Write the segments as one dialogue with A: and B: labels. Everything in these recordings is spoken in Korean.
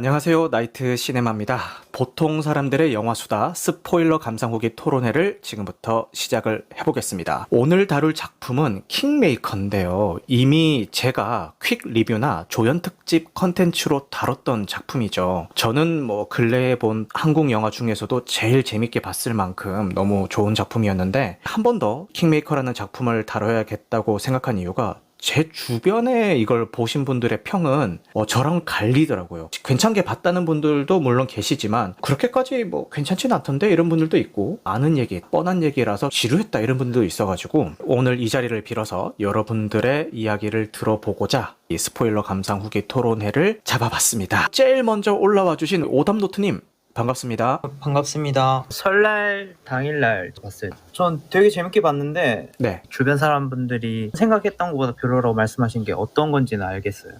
A: 안녕하세요. 나이트 시네마입니다. 보통 사람들의 영화수다 스포일러 감상 후기 토론회를 지금부터 시작을 해보겠습니다. 오늘 다룰 작품은 킹메이커인데요. 이미 제가 퀵 리뷰나 조연 특집 컨텐츠로 다뤘던 작품이죠. 저는 근래에 본 한국 영화 중에서도 제일 재밌게 봤을 만큼 너무 좋은 작품이었는데 한 번 더 킹메이커라는 작품을 다뤄야겠다고 생각한 이유가 제 주변에 이걸 보신 분들의 평은 저랑 갈리더라고요. 괜찮게 봤다는 분들도 물론 계시지만 그렇게까지 괜찮진 않던데 이런 분들도 있고, 아는 얘기, 뻔한 얘기라서 지루했다 이런 분들도 있어가지고 오늘 이 자리를 빌어서 여러분들의 이야기를 들어보고자 이 스포일러 감상 후기 토론회를 잡아봤습니다. 제일 먼저 올라와 주신 오담노트님 반갑습니다.
B: 반갑습니다. 설날 당일날 봤어요. 전 되게 재밌게 봤는데
A: 네.
B: 주변 사람분들이 생각했던 것보다 별로라고 말씀하신 게 어떤 건지는 알겠어요.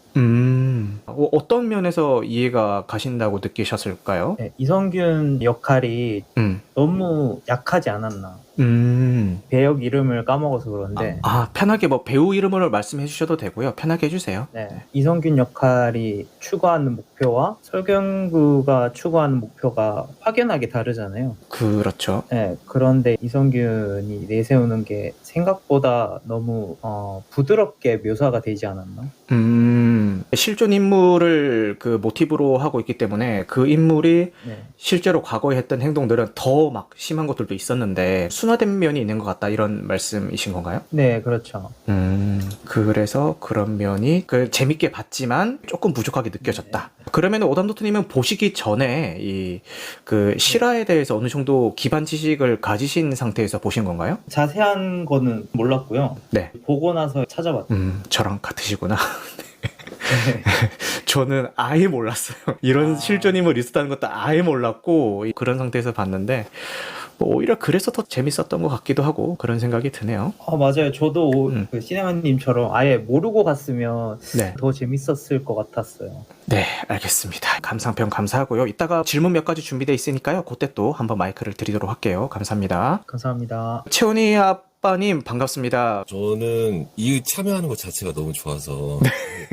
A: 어떤 면에서 이해가 가신다고 느끼셨을까요?
B: 네, 이성균 역할이
A: 음.
B: 너무 약하지 않았나.
A: 음.
B: 배역 이름을 까먹어서 그런데
A: 편하게 배우 이름을 말씀해 주셔도 되고요. 편하게 해주세요.
B: 네, 이성균 역할이 추구하는 목표와 설경구가 추구하는 목표가 확연하게 다르잖아요.
A: 그렇죠.
B: 네, 그런데 이성균이 내세우는 게 생각보다 너무 부드럽게 묘사가 되지 않았나?
A: 실존 인물을 그 모티브로 하고 있기 때문에 그 인물이
B: 네.
A: 실제로 과거에 했던 행동들은 더 심한 것들도 있었는데 순화된 면이 있는 것 같다 이런 말씀이신 건가요?
B: 네, 그렇죠.
A: 그래서 그런 면이 재밌게 봤지만 조금 부족하게 느껴졌다. 그러면 오담도트님은 보시기 전에 그 실화에 대해서 어느 정도 기반 지식을 가지신 상태에서 보신 건가요?
B: 자세한 거는 몰랐고요.
A: 네.
B: 보고 나서 찾아봤어요.
A: 저랑 같으시구나. 저는 아예 몰랐어요. 이런 실존임을 있었다는 것도 아예 몰랐고 그런 상태에서 봤는데 오히려 그래서 더 재밌었던 것 같기도 하고 그런 생각이 드네요.
B: 맞아요. 저도 그 시네마님처럼 아예 모르고 갔으면
A: 네.
B: 더 재밌었을 것 같았어요.
A: 네, 알겠습니다. 감상평 감사하고요. 이따가 질문 몇 가지 준비되어 있으니까요. 그때 또 한번 마이크를 드리도록 할게요. 감사합니다.
B: 감사합니다.
A: 채원이 아빠님 반갑습니다.
C: 저는 이 참여하는 것 자체가 너무 좋아서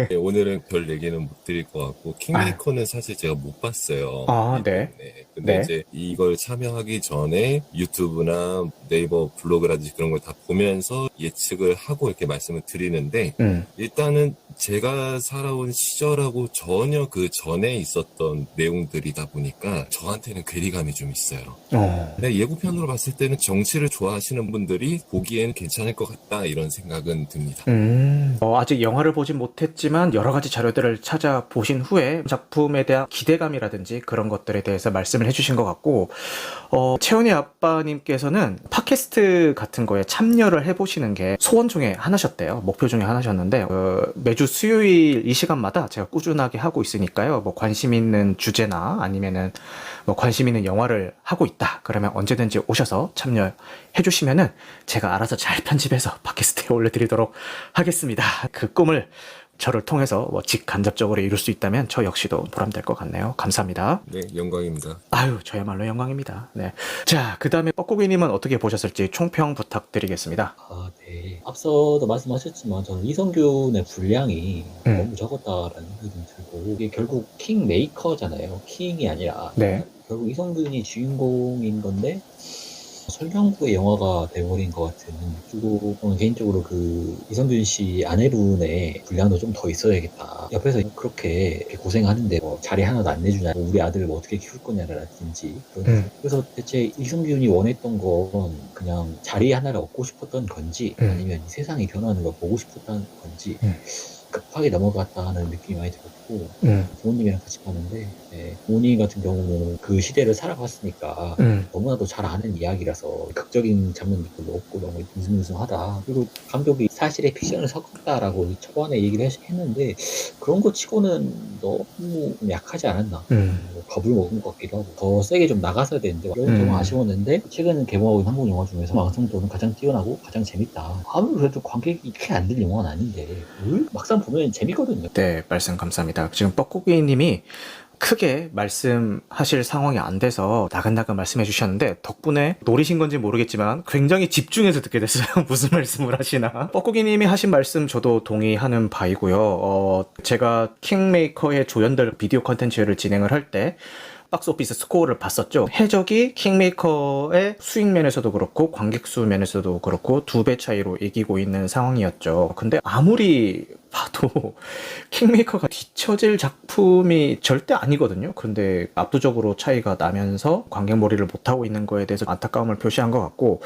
C: 네, 오늘은 별 얘기는 못 드릴 것 같고 킹메이커는 사실 제가 못 봤어요.
A: 네.
C: 근데
A: 네.
C: 이제 이걸 참여하기 전에 유튜브나 네이버 블로그라든지 그런 걸 다 보면서 예측을 하고 이렇게 말씀을 드리는데 일단은 제가 살아온 시절하고 전혀 그 전에 있었던 내용들이다 보니까 저한테는 괴리감이 좀 있어요. 근데 예고편으로 봤을 때는 정치를 좋아하시는 분들이 보기엔 괜찮을 것 같다 이런 생각은 듭니다.
A: 아직 영화를 보진 못했지만 여러 가지 자료들을 찾아보신 후에 작품에 대한 기대감이라든지 그런 것들에 대해서 말씀을 해주신 것 같고, 채원이 아빠님께서는 팟캐스트 같은 거에 참여를 해보시는 게 소원 중에 하나셨대요. 목표 중에 하나셨는데 매주 수요일 이 시간마다 제가 꾸준하게 하고 있으니까요. 관심 있는 주제나 아니면은 관심 있는 영화를 하고 있다 그러면 언제든지 오셔서 참여해 주시면은 제가 알아서 잘 편집해서 팟캐스트에 올려드리도록 하겠습니다. 그 꿈을 저를 통해서 직간접적으로 이룰 수 있다면 저 역시도 보람될 것 같네요. 감사합니다.
C: 네, 영광입니다.
A: 아유, 저야말로 영광입니다. 네. 자, 그 다음에 뻐꾸기님은 어떻게 보셨을지 총평 부탁드리겠습니다.
D: 네. 앞서도 말씀하셨지만 저는 이성균의 분량이 너무 적었다라는 생각이 좀 들고, 이게 결국 킹메이커잖아요. 킹이 아니라.
A: 네.
D: 결국 이성균이 주인공인 건데 설경구의 영화가 돼버린 것 같은. 그리고 저는 개인적으로 그 이성균 씨 아내분의 분량도 좀 더 있어야겠다. 옆에서 그렇게 고생하는데 자리 하나도 안 내주냐, 우리 아들을 어떻게 키울 거냐라든지. 그래서 대체 이성균이 원했던 건 그냥 자리 하나를 얻고 싶었던 건지 아니면 이 세상이 변하는 걸 보고 싶었던 건지 급하게 넘어갔다는 느낌이 많이 들었고, 부모님이랑 같이 봤는데 부모님 같은 경우는 그 시대를 살아봤으니까 너무나도 잘 아는 이야기라서 극적인 장면도 별로 없고 너무 느슨느슨하다. 그리고 감독이 사실에 픽션을 섞었다라고 초반에 얘기를 했는데 그런 거 치고는 너무 약하지 않았나. 겁을 먹은 것 같기도 하고 더 세게 좀 나갔어야 되는데 이건 좀 아쉬웠는데, 최근 개봉하고 있는 한국 영화 중에서 완성도는 가장 뛰어나고 가장 재밌다. 아무래도 관객이 크게 안 들 영화는 아닌데 막상 보면 재밌거든요.
A: 네, 말씀 감사합니다. 지금 뻐꾸기님이 크게 말씀하실 상황이 안 돼서 나근나근 말씀해 주셨는데 덕분에 노리신 건지 모르겠지만 굉장히 집중해서 듣게 됐어요. 무슨 말씀을 하시나. 뻐꾸기님이 하신 말씀 저도 동의하는 바이고요. 제가 킹메이커의 조연들 비디오 컨텐츠를 진행을 할 때 박스오피스 스코어를 봤었죠. 해적이 킹메이커의 수익 면에서도 그렇고 관객 수 면에서도 그렇고 2배 차이로 이기고 있는 상황이었죠. 근데 아무리 봐도 킹메이커가 뒤처질 작품이 절대 아니거든요. 근데 압도적으로 차이가 나면서 관객몰이를 못하고 있는 거에 대해서 안타까움을 표시한 것 같고,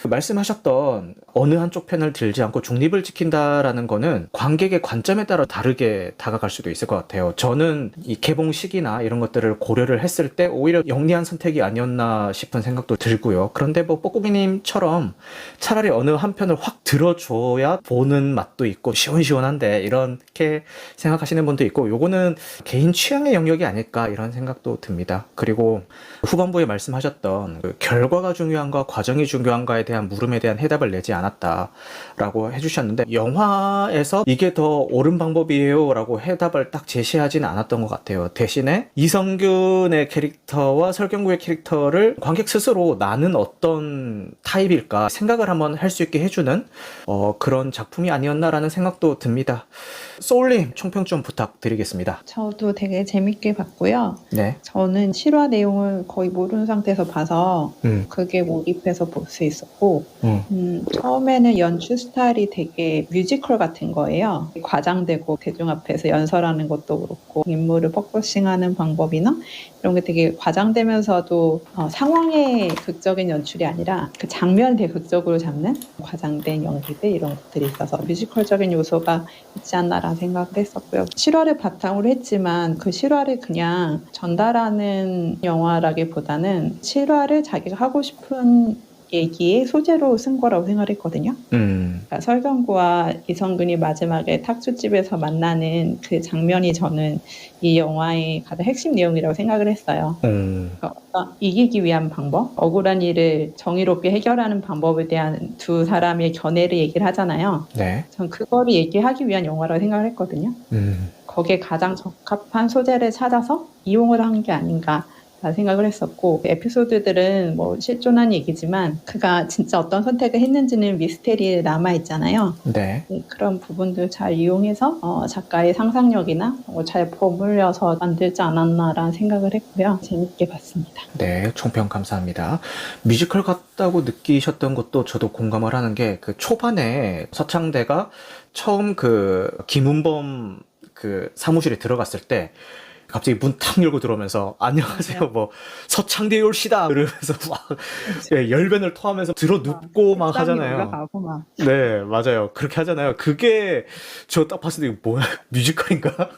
A: 말씀하셨던 어느 한쪽 편을 들지 않고 중립을 지킨다라는 거는 관객의 관점에 따라 다르게 다가갈 수도 있을 것 같아요. 저는 이 개봉 시기나 이런 것들을 고려를 했을 때 오히려 영리한 선택이 아니었나 싶은 생각도 들고요. 그런데 뭐 뻐꾸기님처럼 차라리 어느 한 편을 확 들어줘야 보는 맛도 있고 시원시원한데 이렇게 생각하시는 분도 있고, 요거는 개인 취향의 영역이 아닐까 이런 생각도 듭니다. 그리고 후반부에 말씀하셨던 그 결과가 중요한가 과정이 중요한가에 대한 물음에 대한 해답을 내지 않았다라고 해주셨는데, 영화에서 이게 더 옳은 방법이에요 라고 해답을 딱 제시하지는 않았던 것 같아요. 대신에 이성균의 캐릭터와 설경구의 캐릭터를 관객 스스로 나는 어떤 타입일까 생각을 한번 할 수 있게 해주는 그런 작품이 아니었나라는 생각도 듭니다. 소울님 총평 좀 부탁드리겠습니다.
E: 저도 되게 재밌게 봤고요.
A: 네.
E: 저는 실화 내용을 거의 모르는 상태에서 봐서 그게 몰입해서 볼 수 있었고, 처음에는 연출 스타일이 되게 뮤지컬 같은 거예요. 과장되고 대중 앞에서 연설하는 것도 그렇고 인물을 포커싱하는 방법이나 이런 게 되게 과장되면서도 상황의 극적인 연출이 아니라 그 장면을 되게 극적으로 잡는 과장된 연기들, 이런 것들이 있어서 뮤지컬적인 요소가 있지 않나라는 생각을 했었고요. 실화를 바탕으로 했지만 그 실화를 그냥 전달하는 영화라기보다는 실화를 자기가 하고 싶은 얘기의 소재로 쓴 거라고 생각했거든요. 그러니까 설경구와 이성균이 마지막에 탁주집에서 만나는 그 장면이 저는 이 영화의 가장 핵심 내용이라고 생각을 했어요. 그러니까 이기기 위한 방법, 억울한 일을 정의롭게 해결하는 방법에 대한 두 사람의 견해를 얘기를 하잖아요.
A: 네.
E: 전 그거를 얘기하기 위한 영화라고 생각을 했거든요. 거기에 가장 적합한 소재를 찾아서 이용을 한 게 아닌가 생각을 했었고, 에피소드들은 뭐 실존한 얘기지만 그가 진짜 어떤 선택을 했는지는 미스테리에 남아있잖아요.
A: 네.
E: 그런 부분들 잘 이용해서 작가의 상상력이나 잘 버무려서 만들지 않았나라는 생각을 했고요. 재밌게 봤습니다.
A: 네, 총평 감사합니다. 뮤지컬 같다고 느끼셨던 것도 저도 공감을 하는 게, 그 초반에 서창대가 처음 그 김은범 그 사무실에 들어갔을 때 갑자기 문 탁 열고 들어오면서 안녕하세요 뭐 서창대 올시다 이러면서 막 예, 열변을 토하면서 들어 눕고 막 하잖아요.
E: 올라가고 막.
A: 네, 맞아요. 그렇게 하잖아요. 그게 저 딱 봤을 때 이거 뭐야 뮤지컬인가?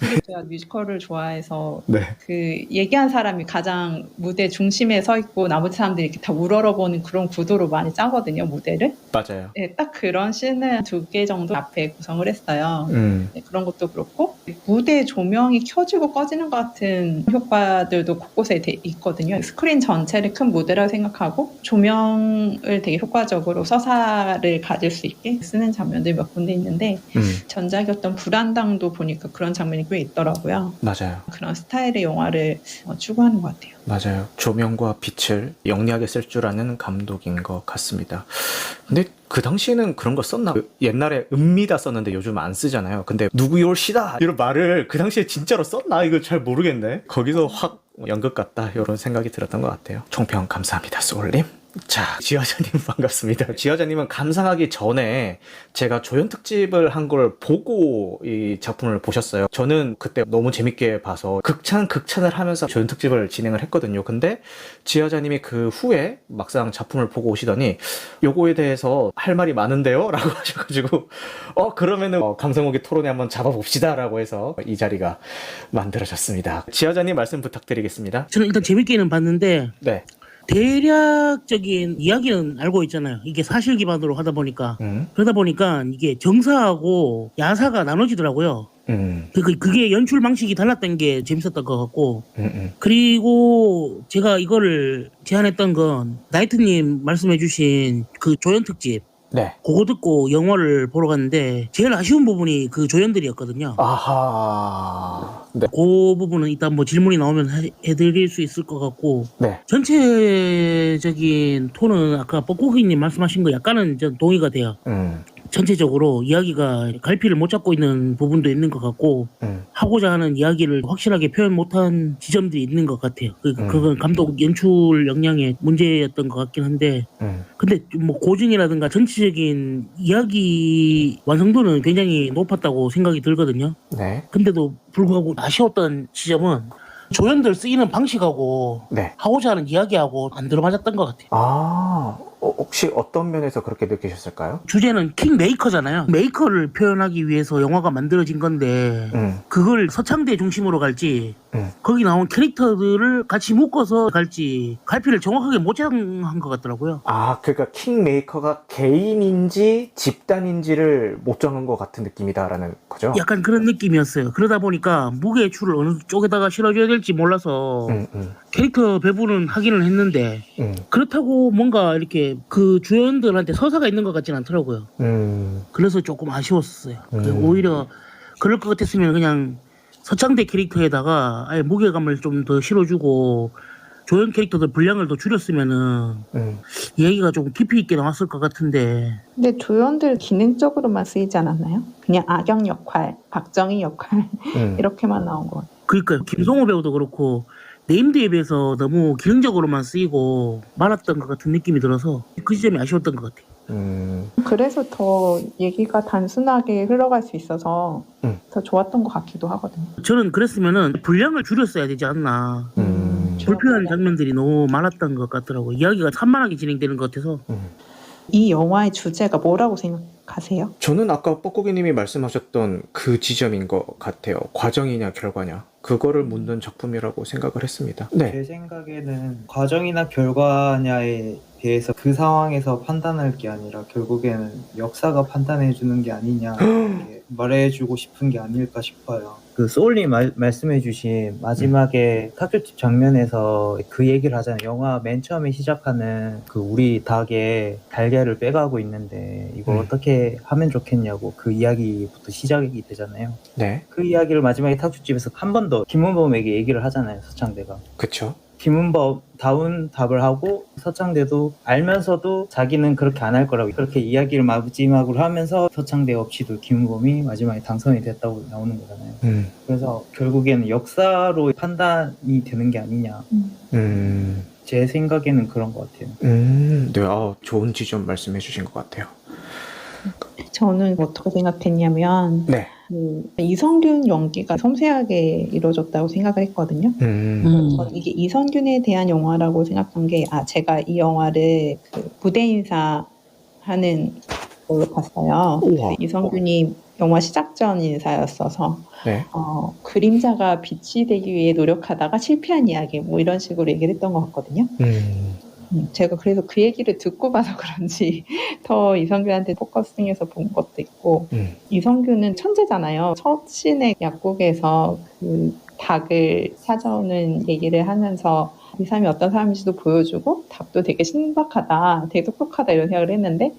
E: 근데 제가 뮤지컬을 좋아해서
A: 네.
E: 그 얘기한 사람이 가장 무대 중심에 서 있고 나머지 사람들이 이렇게 다 우러러보는 그런 구도로 많이 짜거든요, 무대를.
A: 맞아요.
E: 네, 딱 그런 씬을 2개 정도 앞에 구성을 했어요. 네, 그런 것도 그렇고 무대 조명이 켜지고 꺼지는 것 같은 효과들도 곳곳에 있거든요. 스크린 전체를 큰 무대라고 생각하고 조명을 되게 효과적으로 서사를 가질 수 있게 쓰는 장면들이 몇 군데 있는데 전작의 어떤 불안당도 보니까 그런 장면이 꽤 있더라고요.
A: 맞아요.
E: 그런 스타일의 영화를 추구하는 것 같아요.
A: 맞아요. 조명과 빛을 영리하게 쓸 줄 아는 감독인 것 같습니다. 근데 그 당시에는 그런 거 썼나? 옛날에 읍니다 썼는데 요즘 안 쓰잖아요. 근데 누구요시다 이런 말을 그 당시에 진짜로 썼나? 이거 잘 모르겠네. 거기서 확 연극 같다 이런 생각이 들었던 것 같아요. 총평 감사합니다, 소울님. 자, 지화자님 반갑습니다. 지화자님은 감상하기 전에 제가 조연 특집을 한 걸 보고 이 작품을 보셨어요. 저는 그때 너무 재밌게 봐서 극찬을 하면서 조연 특집을 진행을 했거든요. 근데 지화자님이 그 후에 막상 작품을 보고 오시더니 요거에 대해서 할 말이 많은데요? 라고 하셔가지고 그러면은 감성옥의 토론회 한번 잡아봅시다 라고 해서 이 자리가 만들어졌습니다. 지화자님 말씀 부탁드리겠습니다.
F: 저는 일단 재밌게는 봤는데
A: 네.
F: 대략적인 이야기는 알고 있잖아요. 이게 사실 기반으로 하다 보니까 그러다 보니까 이게 정사하고 야사가 나눠지더라고요. 그게 연출 방식이 달랐던 게 재밌었던 것 같고, 그리고 제가 이거를 제안했던 건 나이트님 말씀해주신 그 조연 특집,
A: 네.
F: 그거 듣고 영화를 보러 갔는데 제일 아쉬운 부분이 그 조연들이었거든요.
A: 아하. 네.
F: 그 부분은 일단 뭐 질문이 나오면 해드릴 수 있을 것 같고
A: 네.
F: 전체적인 톤은 아까 뻐꾸기님 말씀하신 거 약간은 전 동의가 돼요. 전체적으로 이야기가 갈피를 못 잡고 있는 부분도 있는 것 같고 하고자 하는 이야기를 확실하게 표현 못한 지점들이 있는 것 같아요. 그건 감독 연출 역량의 문제였던 것 같긴 한데 근데 뭐 고증이라든가 전체적인 이야기 완성도는 굉장히 높았다고 생각이 들거든요.
A: 네.
F: 근데도 불구하고 아쉬웠던 지점은 조연들 쓰이는 방식하고
A: 네.
F: 하고자 하는 이야기하고 안 들어맞았던 것 같아요.
A: 아, 혹시 어떤 면에서 그렇게 느끼셨을까요?
F: 주제는 킹메이커잖아요. 메이커를 표현하기 위해서 영화가 만들어진 건데 그걸 서창대 중심으로 갈지 거기 나온 캐릭터들을 같이 묶어서 갈지 갈피를 정확하게 못 정한 것 같더라고요.
A: 아, 그러니까 킹메이커가 개인인지 집단인지를 못 정한 것 같은 느낌이다라는 거죠?
F: 약간 그런 느낌이었어요. 그러다 보니까 무게추를 어느 쪽에다가 실어줘야 될지 몰라서 캐릭터 배분은 하기는 했는데 그렇다고 뭔가 이렇게 그 주연들한테 서사가 있는 것 같지는 않더라고요. 그래서 조금 아쉬웠어요. 오히려 그럴 것 같았으면 그냥 서창대 캐릭터에다가 아예 무게감을 좀 더 실어주고 조연 캐릭터들 분량을 더 줄였으면은 이야기가 좀 깊이 있게 나왔을 것 같은데.
E: 근데 조연들 기능적으로만 쓰이지 않았나요? 그냥 악역 역할, 박정희 역할 이렇게만 나온 것 같아요.
F: 그러니까요. 김성호 배우도 그렇고 네임드에 비해서 너무 기능적으로만 쓰이고 말았던 것 같은 느낌이 들어서 그 지점이 아쉬웠던 것 같아요.
E: 그래서 더 얘기가 단순하게 흘러갈 수 있어서 더 좋았던 것 같기도 하거든요.
F: 저는 그랬으면은 분량을 줄였어야 되지 않나. 불필요한 장면들이 너무 많았던 것 같더라고요. 이야기가 산만하게 진행되는 것 같아서.
E: 이 영화의 주제가 뭐라고 생각하세요?
A: 저는 아까 뻐꾸기님이 말씀하셨던 그 지점인 것 같아요. 과정이냐 결과냐. 그거를 묻는 작품이라고 생각을 했습니다. 네.
B: 제 생각에는 과정이나 결과냐에 대해서 그 상황에서 판단할 게 아니라 결국에는 역사가 판단해주는 게 아니냐 이렇게 말해주고 싶은 게 아닐까 싶어요. 그 소울님 말씀해주신 마지막에 탁주집 장면에서 그 얘기를 하잖아요. 영화 맨 처음에 시작하는 그 우리 닭의 달걀을 빼가고 있는데 이걸 어떻게 하면 좋겠냐고 그 이야기부터 시작이 되잖아요.
A: 네.
B: 그 이야기를 마지막에 탁주집에서 한 번 더 김은범에게 얘기를 하잖아요. 서창대가.
A: 그쵸.
B: 김은범다운 답을 하고 서창대도 알면서도 자기는 그렇게 안 할 거라고 그렇게 이야기를 마지막으로 하면서 서창대 없이도 김은범이 마지막에 당선이 됐다고 나오는 거잖아요. 그래서 결국에는 역사로 판단이 되는 게 아니냐. 제 생각에는 그런 것 같아요.
A: 네. 좋은 지점 말씀해 주신 것 같아요.
E: 저는 어떻게 생각했냐면
A: 네.
E: 이성균 연기가 섬세하게 이루어졌다고 생각을 했거든요. 저는 이게 이성균에 대한 영화라고 생각한 게 제가 이 영화를 그 무대 인사하는 걸로 봤어요. 이성균이 영화 시작 전 인사였어서
A: 네.
E: 그림자가 빛이 되기 위해 노력하다가 실패한 이야기 뭐 이런 식으로 얘기를 했던 것 같거든요. 제가 그래서 그 얘기를 듣고 봐서 그런지 더 이성균한테 포커싱해서 본 것도 있고 이성균은 천재잖아요. 첫 신의 약국에서 그 닭을 찾아오는 얘기를 하면서 이 사람이 어떤 사람인지도 보여주고 닭도 되게 신박하다, 되게 똑똑하다 이런 생각을 했는데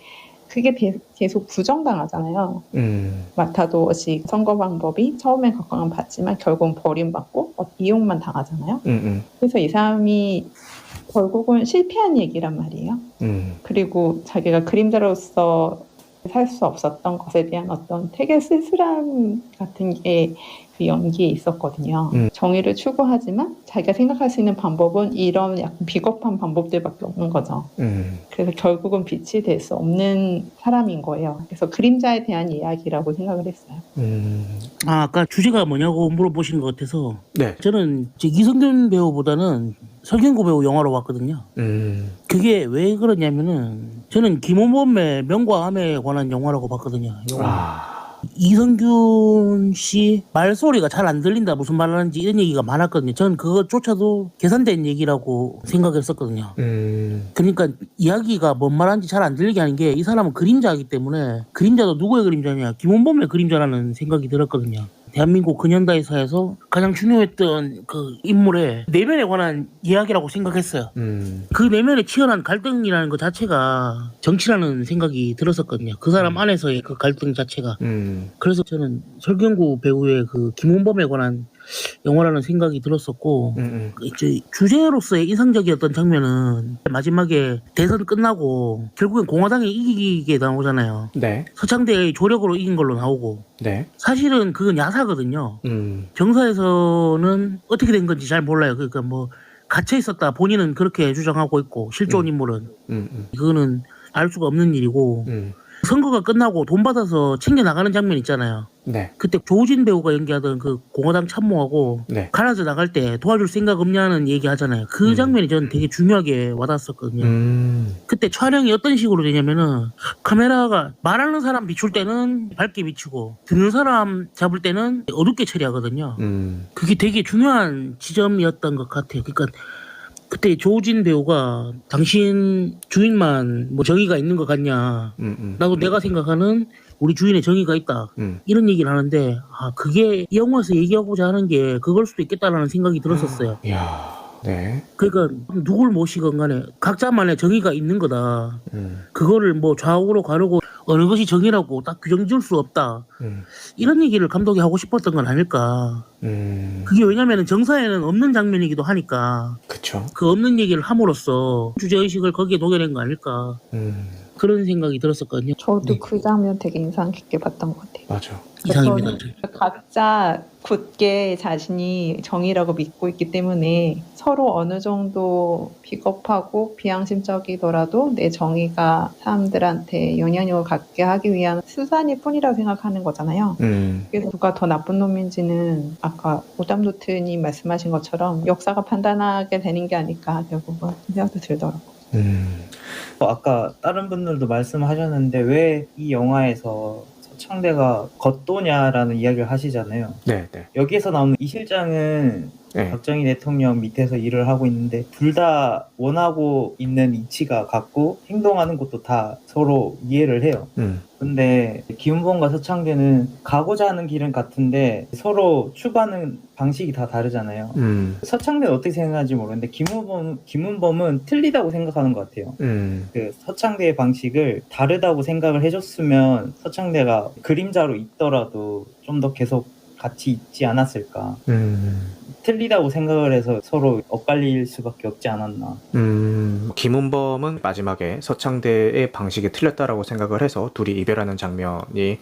E: 그게 계속 부정당하잖아요. 마타도시 선거 방법이 처음엔 각광은 받지만 결국은 버림받고 이용만 당하잖아요. 그래서 이 사람이 결국은 실패한 얘기란 말이에요. 그리고 자기가 그림자로서 살 수 없었던 것에 대한 어떤 되게 쓸쓸함 같은 게 그 연기에 있었거든요. 정의를 추구하지만 자기가 생각할 수 있는 방법은 이런 약간 비겁한 방법들밖에 없는 거죠. 그래서 결국은 빛이 될 수 없는 사람인 거예요. 그래서 그림자에 대한 이야기라고 생각을 했어요.
F: 아까 주제가 뭐냐고 물어보신 것 같아서
A: 네.
F: 저는 이성균 배우보다는 설경구 배우 영화로 봤거든요. 그게 왜 그러냐면은 저는 김원범의 명과 암에 관한 영화라고 봤거든요. 이성균 씨 말소리가 잘 안 들린다 무슨 말 하는지 이런 얘기가 많았거든요. 저는 그것조차도 계산된 얘기라고 생각했었거든요. 그러니까 이야기가 뭔 말하는지 잘 안 들리게 하는 게 이 사람은 그림자이기 때문에 그림자도 누구의 그림자냐 김원범의 그림자라는 생각이 들었거든요. 대한민국 근현대사에서 가장 중요했던 그 인물의 내면에 관한 이야기라고 생각했어요. 그 내면의 치열한 갈등이라는 것 자체가 정치라는 생각이 들었었거든요. 그 사람 안에서의 그 갈등 자체가. 그래서 저는 설경구 배우의 그 김은범에 관한 영화라는 생각이 들었었고, 이제 주제로서의 인상적이었던 장면은 마지막에 대선 끝나고 결국엔 공화당이 이기게 나오잖아요.
A: 네.
F: 서창대의 조력으로 이긴 걸로 나오고.
A: 네.
F: 사실은 그건 야사거든요. 정사에서는 어떻게 된 건지 잘 몰라요. 그러니까 뭐 갇혀 있었다 본인은 그렇게 주장하고 있고 실존 인물은 그거는 알 수가 없는 일이고. 선거가 끝나고 돈 받아서 챙겨 나가는 장면 있잖아요.
A: 네.
F: 그때 조우진 배우가 연기하던 그 공화당 참모하고
A: 네.
F: 가나다 나갈 때 도와줄 생각 없냐는 얘기 하잖아요. 그 장면이 저는 되게 중요하게 와닿았었거든요. 그때 촬영이 어떤 식으로 되냐면은 카메라가 말하는 사람 비출 때는 밝게 비추고 듣는 사람 잡을 때는 어둡게 처리하거든요. 그게 되게 중요한 지점이었던 것 같아요. 그러니까 그때 조우진 배우가 당신 주인만 뭐 정의가 있는 것 같냐. 나도 내가 생각하는 우리 주인의 정의가 있다. 이런 얘기를 하는데 그게 이 영화에서 얘기하고자 하는 게 그걸 수도 있겠다라는 생각이 들었었어요.
A: 이야. 네.
F: 그러니까 누굴 모시건 간에 각자만의 정의가 있는 거다. 그거를 뭐 좌우로 가르고 어느 것이 정의라고 딱 규정 지을 수 없다. 이런 얘기를 감독이 하고 싶었던 건 아닐까. 그게 왜냐면은 정사에는 없는 장면이기도 하니까.
A: 그쵸.
F: 그 없는 얘기를 함으로써 주제의식을 거기에 녹여낸 거 아닐까. 그런 생각이 들었었거든요.
E: 저도
F: 네.
E: 그 장면 되게 인상 깊게 봤던 것 같아요.
A: 맞아.
F: 이상입니다.
E: 각자 굳게 자신이 정의라고 믿고 있기 때문에 서로 어느 정도 비겁하고 비양심적이더라도 내 정의가 사람들한테 영향력을 갖게 하기 위한 수단일 뿐이라고 생각하는 거잖아요. 그래서 누가 더 나쁜 놈인지는 아까 오담노트님 말씀하신 것처럼 역사가 판단하게 되는 게 아닐까 결국은 생각도 들더라고요.
B: 아까 다른 분들도 말씀하셨는데 왜 이 영화에서 서창대가 겉도냐라는 이야기를 하시잖아요.
A: 네, 네.
B: 여기에서 나오는 이 실장은
A: 네.
B: 박정희 대통령 밑에서 일을 하고 있는데 둘 다 원하고 있는 이치가 같고 행동하는 것도 다 서로 이해를 해요. 근데 김은범과 서창대는 가고자 하는 길은 같은데 서로 추구하는 방식이 다 다르잖아요. 서창대는 어떻게 생각하는지 모르겠는데 김은범은 틀리다고 생각하는 것 같아요. 그 서창대의 방식을 다르다고 생각을 해줬으면 서창대가 그림자로 있더라도 좀 더 계속 같이 있지 않았을까. 틀리다고 생각을 해서 서로 엇갈릴 수밖에 없지 않았나.
A: 김은범은 마지막에 서창대의 방식이 틀렸다라고 생각을 해서 둘이 이별하는 장면이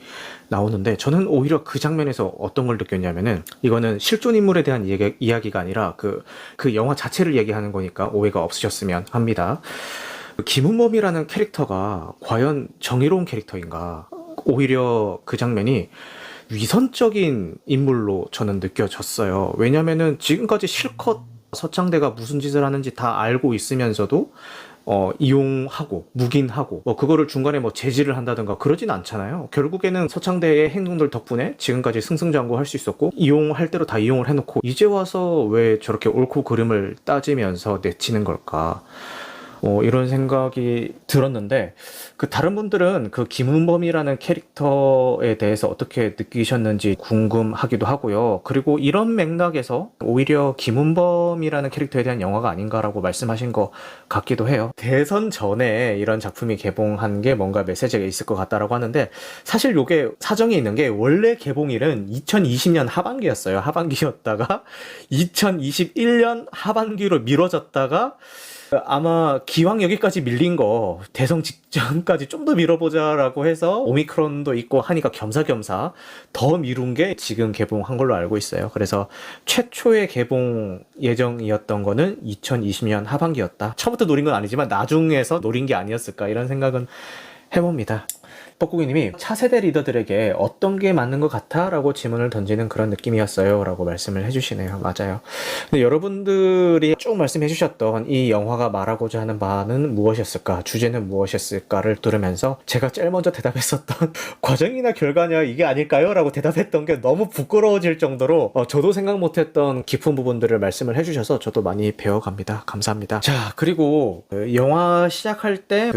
A: 나오는데 저는 오히려 그 장면에서 어떤 걸 느꼈냐면은 이거는 실존 인물에 대한 이야기가 아니라 그 영화 자체를 얘기하는 거니까 오해가 없으셨으면 합니다. 김은범이라는 캐릭터가 과연 정의로운 캐릭터인가? 오히려 그 장면이 위선적인 인물로 저는 느껴졌어요. 왜냐면은 지금까지 실컷 서창대가 무슨 짓을 하는지 다 알고 있으면서도 이용하고 묵인하고 그거를 중간에 제지를 한다든가 그러진 않잖아요. 결국에는 서창대의 행동들 덕분에 지금까지 승승장구할 수 있었고 이용할 대로 다 이용을 해놓고 이제 와서 왜 저렇게 옳고 그름을 따지면서 내치는 걸까? 이런 생각이 들었는데 그 다른 분들은 그 김은범이라는 캐릭터에 대해서 어떻게 느끼셨는지 궁금하기도 하고요. 그리고 이런 맥락에서 오히려 김은범이라는 캐릭터에 대한 영화가 아닌가라고 말씀하신 것 같기도 해요. 대선 전에 이런 작품이 개봉한 게 뭔가 메시지가 있을 것 같다라고 하는데 사실 이게 사정이 있는 게 원래 개봉일은 2020년 하반기였어요. 하반기였다가 2021년 하반기로 미뤄졌다가 아마 기왕 여기까지 밀린 거 대선 직전까지 좀 더 밀어보자라고 해서 오미크론도 있고 하니까 겸사겸사 더 미룬 게 지금 개봉한 걸로 알고 있어요. 그래서 최초의 개봉 예정이었던 거는 2020년 하반기였다. 처음부터 노린 건 아니지만 나중에서 노린 게 아니었을까 이런 생각은 해봅니다. 뻐꾸기님이 차세대 리더들에게 어떤 게 맞는 것 같아? 라고 질문을 던지는 그런 느낌이었어요 라고 말씀을 해주시네요. 맞아요. 근데 여러분들이 쭉 말씀해 주셨던 이 영화가 말하고자 하는 바는 무엇이었을까? 주제는 무엇이었을까를 들으면서 제가 제일 먼저 대답했었던 과정이나 결과냐 이게 아닐까요? 라고 대답했던 게 너무 부끄러워질 정도로 저도 생각 못했던 깊은 부분들을 말씀을 해주셔서 저도 많이 배워갑니다. 감사합니다. 자, 그리고 영화 시작할 때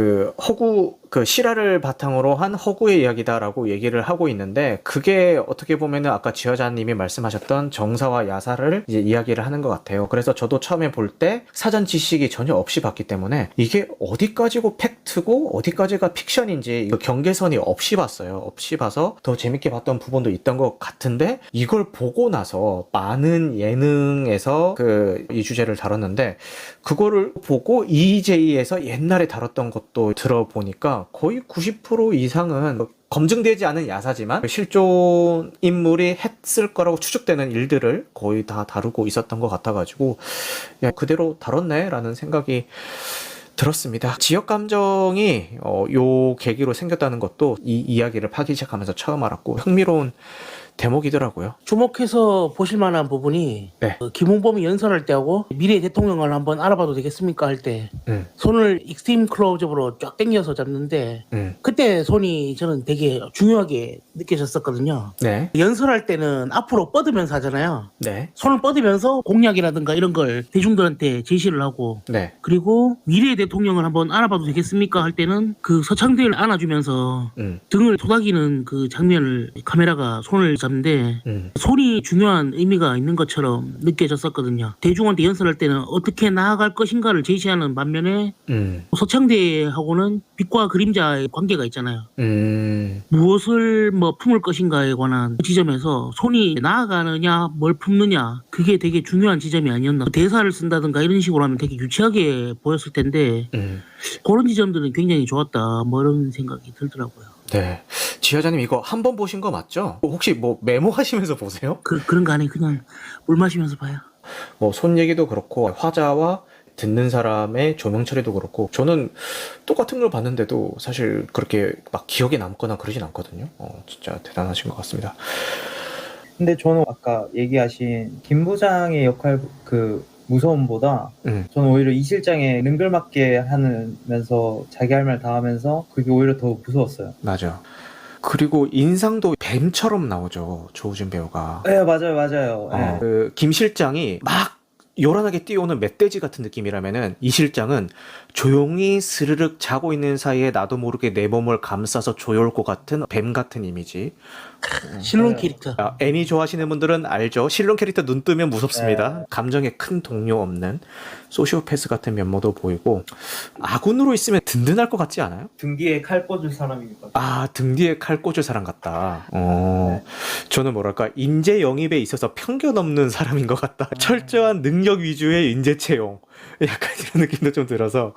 A: 허구 그 실화를 바탕으로 한 허구의 이야기다라고 얘기를 하고 있는데 그게 어떻게 보면은 아까 지화자님이 말씀하셨던 정사와 야사를 이제 이야기를 하는 것 같아요. 그래서 저도 처음에 볼 때 사전 지식이 전혀 없이 봤기 때문에 이게 어디까지고 팩트고 어디까지가 픽션인지 그 경계선이 없이 봤어요. 없이 봐서 더 재밌게 봤던 부분도 있던 것 같은데 이걸 보고 나서 많은 예능에서 그 이 주제를 다뤘는데 그거를 보고 EJ에서 옛날에 다뤘던 것도 들어보니까 거의 90% 이상은 검증되지 않은 야사지만 실존 인물이 했을 거라고 추측되는 일들을 거의 다 다루고 있었던 것 같아가지고 야, 그대로 다뤘네 라는 생각이 들었습니다. 지역 감정이 요 계기로 생겼다는 것도 이 이야기를 파기 시작하면서 처음 알았고 흥미로운 대목이더라고요.
F: 주목해서 보실 만한 부분이
A: 네.
F: 김홍범이 연설할 때하고 미래 대통령을 한번 알아봐도 되겠습니까 할 때 손을 익스트림 클로즈업으로 쫙 당겨서 잡는데 그때 손이 저는 되게 중요하게 느껴졌었거든요.
A: 네.
F: 연설할 때는 앞으로 뻗으면서 하잖아요.
A: 네.
F: 손을 뻗으면서 공약이라든가 이런 걸 대중들한테 제시를 하고
A: 네.
F: 그리고 미래 대통령을 한번 알아봐도 되겠습니까 할 때는 그 서창대를 안아주면서 등을 토닥이는 그 장면을 카메라가 손을 잡는데 손이 중요한 의미가 있는 것처럼 느껴졌었거든요. 대중한테 연설할 때는 어떻게 나아갈 것인가를 제시하는 반면에 서창대하고는 빛과 그림자의 관계가 있잖아요. 무엇을 뭐 품을 것인가에 관한 지점에서 손이 나아가느냐 뭘 품느냐 그게 되게 중요한 지점이 아니었나. 대사를 쓴다든가 이런 식으로 하면 되게 유치하게 보였을 텐데 그런 지점들은 굉장히 좋았다 뭐 이런 생각이 들더라고요.
A: 네. 지하자님 이거 한 번 보신 거 맞죠? 혹시 뭐 메모하시면서 보세요?
F: 그런 거 아니에요. 그냥 물 마시면서 봐요.
A: 뭐 손 얘기도 그렇고 화자와 듣는 사람의 조명 처리도 그렇고 저는 똑같은 걸 봤는데도 사실 그렇게 막 기억에 남거나 그러진 않거든요. 진짜 대단하신 것 같습니다.
B: 근데 저는 아까 얘기하신 김 부장의 역할 그 무서움보다 저는 오히려 이 실장에 능글맞게 하면서 자기 할 말 다 하면서 그게 오히려 더 무서웠어요.
A: 맞아. 그리고 인상도 뱀처럼 나오죠. 조우진 배우가.
B: 네, 맞아요. 네.
A: 그 김 실장이 막 요란하게 뛰어오는 멧돼지 같은 느낌이라면은 이 실장은 조용히 스르륵 자고 있는 사이에 나도 모르게 내 몸을 감싸서 조여올 것 같은 뱀 같은 이미지.
F: 실론 캐릭터.
A: 애니 좋아하시는 분들은 알죠. 실론 캐릭터 눈 뜨면 무섭습니다. 감정에 큰 동요 없는 소시오패스 같은 면모도 보이고 아군으로 있으면 든든할 것 같지 않아요?
B: 등 뒤에 칼 꽂을 사람이니까.
A: 등 뒤에 칼 꽂을 사람 같다. 저는 뭐랄까 인재 영입에 있어서 편견 없는 사람인 것 같다. 철저한 능력 위주의 인재 채용. 약간 이런 느낌도 좀 들어서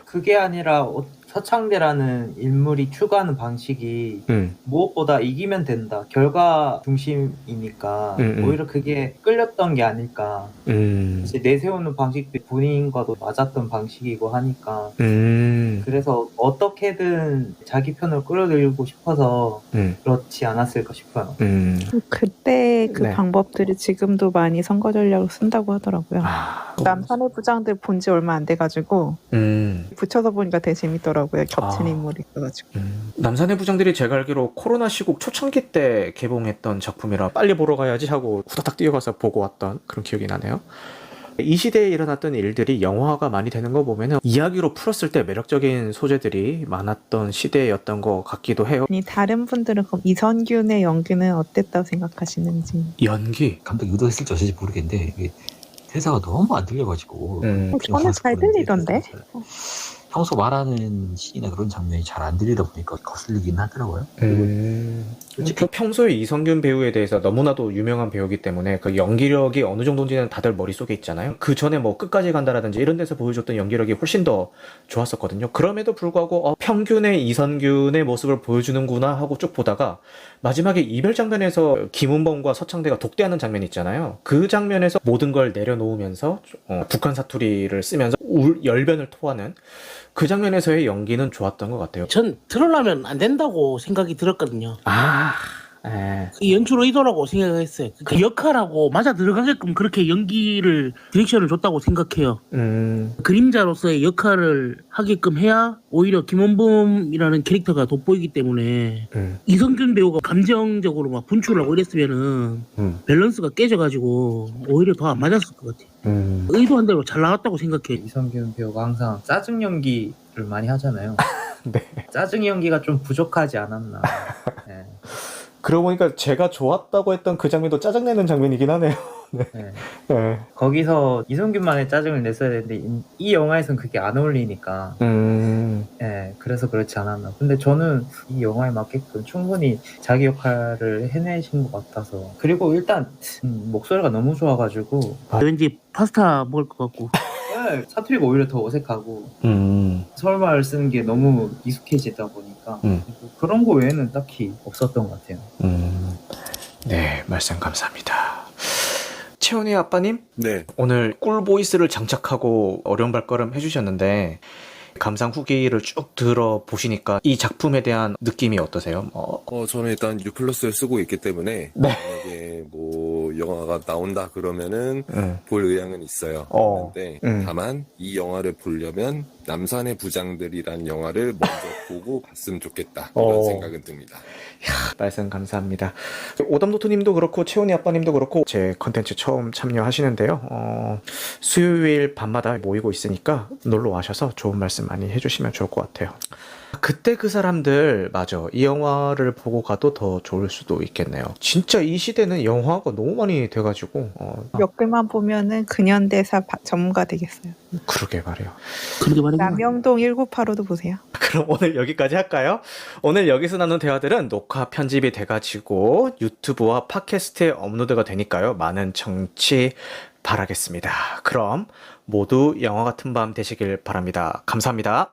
B: 그게 아니라 서창대라는 인물이 추구하는 방식이 무엇보다 이기면 된다. 결과 중심이니까 오히려 그게 끌렸던 게 아닐까. 이제 내세우는 방식도 본인과도 맞았던 방식이고 하니까 그래서 어떻게든 자기 편을 끌어들이고 싶어서 그렇지 않았을까 싶어요.
E: 그때 그
A: 네.
E: 방법들이 지금도 많이 선거 전략을 쓴다고 하더라고요. 남산의 부장들 본 지 얼마 안 돼가지고 붙여서 보니까 되게 재밌더라고요. 겹친 인물이 있어가지고.
A: 남산의 부장들이 제가 알기로 코로나 시국 초창기 때 개봉했던 작품이라 빨리 보러 가야지 하고 후다닥 뛰어가서 보고 왔던 그런 기억이 나네요. 이 시대에 일어났던 일들이 영화화가 많이 되는 거 보면은 이야기로 풀었을 때 매력적인 소재들이 많았던 시대였던 것 같기도 해요.
E: 아니, 다른 분들은 그럼 이선균의 연기는 어땠다고 생각하시는지.
A: 연기.
D: 감독이 의도했을지 어쩔지 모르겠는데 이게 대사가 너무 안 들려가지고
E: 저는 잘 들리던데.
D: 평소 말하는 시나 그런 장면이 잘 안 들리다 보니까 거슬리긴 하더라고요.
A: 솔직히 평소에 이성균 배우에 대해서 너무나도 유명한 배우기 때문에 그 연기력이 어느 정도인지는 다들 머릿속에 있잖아요. 그 전에 뭐 끝까지 간다라든지 이런 데서 보여줬던 연기력이 훨씬 더 좋았었거든요. 그럼에도 불구하고 평균의 이성균의 모습을 보여주는구나 하고 쭉 보다가 마지막에 이별 장면에서 김은범과 서창대가 독대하는 장면 있잖아요. 그 장면에서 모든 걸 내려놓으면서 북한 사투리를 쓰면서 열변을 토하는 그 장면에서의 연기는 좋았던 것 같아요.
F: 전 드러나면 안 된다고 생각이 들었거든요. 그 연출 의도라고 생각했어요. 그 역할하고 맞아 들어가게끔 그렇게 연기를 디렉션을 줬다고 생각해요. 그림자로서의 역할을 하게끔 해야 오히려 김원범이라는 캐릭터가 돋보이기 때문에 이성균 배우가 감정적으로 막 분출하고 이랬으면은 밸런스가 깨져가지고 오히려 더 안 맞았을 것 같아요. 의도한 대로 잘 나왔다고 생각해요.
B: 이성균 배우가 항상 짜증 연기를 많이 하잖아요.
A: 네.
B: 짜증 연기가 좀 부족하지 않았나. 네.
A: 그러고 보니까 제가 좋았다고 했던 그 장면도 짜증내는 장면이긴 하네요.
B: 네.
A: 네.
B: 거기서 이성균만의 짜증을 냈어야 되는데 이 영화에선 그게 안 어울리니까 네, 그래서 그렇지 않았나. 근데 저는 이 영화에 맞게끔 충분히 자기 역할을 해내신 것 같아서. 그리고 일단 목소리가 너무 좋아가지고
F: 왠지 파스타 먹을 것 같고.
B: 네, 사투리가 오히려 더 어색하고 서울말 쓰는 게 너무 익숙해지다 보니까 그런 거 외에는 딱히 없었던 것 같아요.
A: 네, 말씀 감사합니다. 채원이 아빠님,
C: 네.
A: 오늘 꿀 보이스를 장착하고 어려운 발걸음 해주셨는데 감상 후기를 쭉 들어보시니까 이 작품에 대한 느낌이 어떠세요?
C: 저는 일단 U+를 쓰고 있기 때문에
A: 네.
C: 만약에 뭐 영화가 나온다 그러면은 볼 의향은 있어요. 그런데 다만 이 영화를 보려면 남산의 부장들이란 영화를 먼저 보고 봤으면 좋겠다 이런 생각은 듭니다.
A: 말씀 감사합니다. 오담노트님도 그렇고 채원이 아빠님도 그렇고 제 컨텐츠 처음 참여하시는데요. 수요일 밤마다 모이고 있으니까 놀러 와셔서 좋은 말씀 많이 해주시면 좋을 것 같아요. 그때 그 사람들 맞아. 이 영화를 보고 가도 더 좋을 수도 있겠네요. 진짜 이 시대는 영화가 너무 많이 돼가지고
E: 몇 개만 보면은 근현대사 전문가 되겠어요.
A: 그러게 말이에요.
F: 그렇게 말해요.
E: 남영동 1985도 보세요.
A: 그럼 오늘 여기까지 할까요? 오늘 여기서 나눈 대화들은 녹화 편집이 돼가지고 유튜브와 팟캐스트에 업로드가 되니까요. 많은 청취 바라겠습니다. 그럼 모두 영화 같은 밤 되시길 바랍니다. 감사합니다.